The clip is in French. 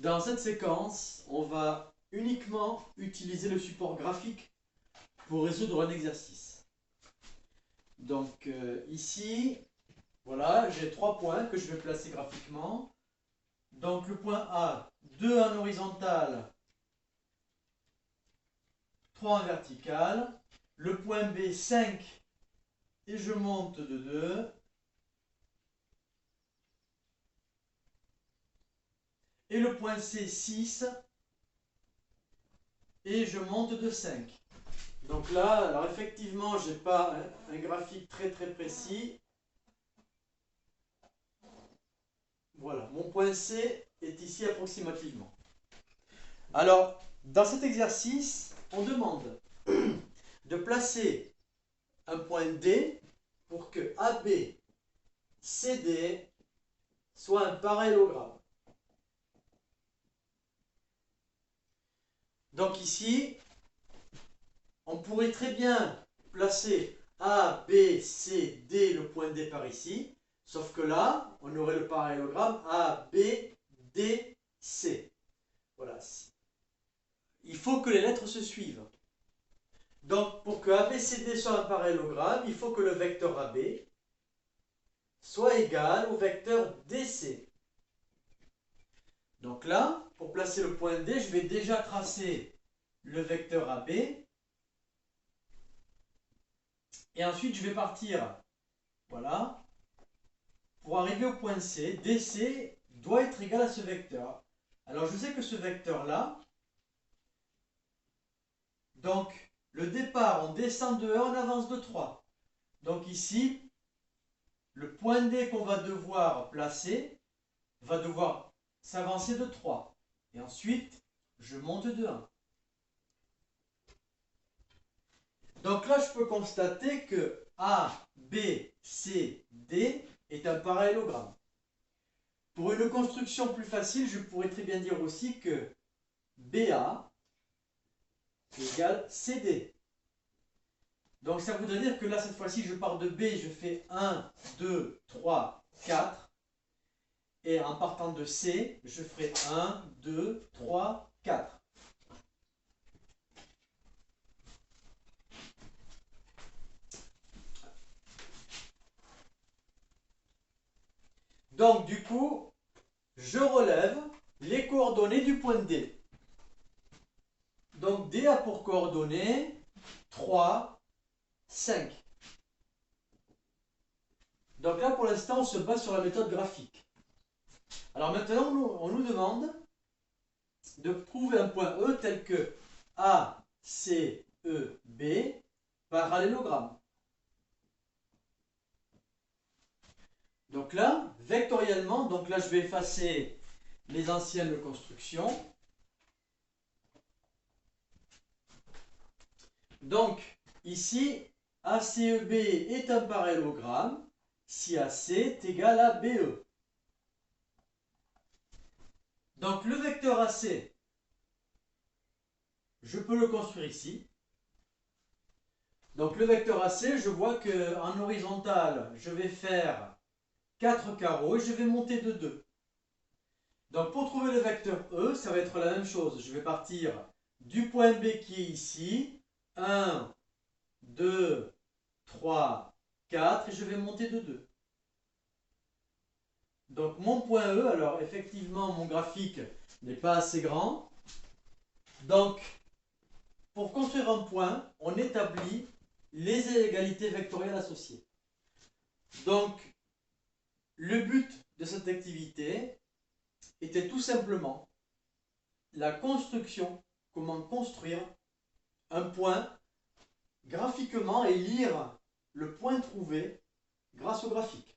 Dans cette séquence, on va uniquement utiliser le support graphique pour résoudre un exercice. Donc ici, voilà, j'ai 3 points que je vais placer graphiquement. Donc le point A, 2 en horizontal, 3 en vertical. Le point B, 5 et je monte de 2. Et le point C, 6 et je monte de 5. Donc là, alors effectivement, je n'ai pas un graphique très précis. Voilà, mon point C est ici approximativement. Alors, dans cet exercice, on demande de placer un point D pour que AB, CD soit un parallélogramme. Donc ici, on pourrait très bien placer A, B, C, D, le point D par ici, sauf que là, on aurait le parallélogramme A, B, D, C. Voilà. Il faut que les lettres se suivent. Donc, pour que ABCD soit un parallélogramme, il faut que le vecteur AB soit égal au vecteur DC. Donc là, pour placer le point D, je vais déjà tracer le vecteur AB. Et ensuite, je vais partir, voilà, pour arriver au point C. DC doit être égal à ce vecteur. Alors, je sais que ce vecteur-là, donc, le départ, on descend de 1, on avance de 3. Donc ici, le point D qu'on va devoir placer va devoir s'avancer de 3. Et ensuite, je monte de 1. Donc là, je peux constater que A, B, C, D est un parallélogramme. Pour une construction plus facile, je pourrais très bien dire aussi que BA égale CD. Donc ça voudrait dire que là, cette fois-ci, je pars de B, je fais 1, 2, 3, 4. Et en partant de C, je ferai 1, 2, 3, 4. Donc du coup, je relève les coordonnées du point D. Donc D a pour coordonnées 3, 5. Donc là, pour l'instant, on se base sur la méthode graphique. Alors maintenant, on nous demande de trouver un point E tel que A, C, E, B, parallélogramme. Donc là, vectoriellement, donc là, je vais effacer les anciennes constructions. Donc, ici, ACEB est un parallélogramme si AC est égal à BE. Donc, le vecteur AC, je peux le construire ici. Donc, le vecteur AC, je vois qu'en horizontal, je vais faire 4 carreaux et je vais monter de 2. Donc, pour trouver le vecteur E, ça va être la même chose. Je vais partir du point B qui est ici. 1, 2, 3, 4 et je vais monter de 2. Donc mon point E, alors effectivement mon graphique n'est pas assez grand. Donc pour construire un point, on établit les inégalités vectorielles associées. Donc le but de cette activité était tout simplement la construction, comment construire un point graphiquement et lire le point trouvé grâce au graphique.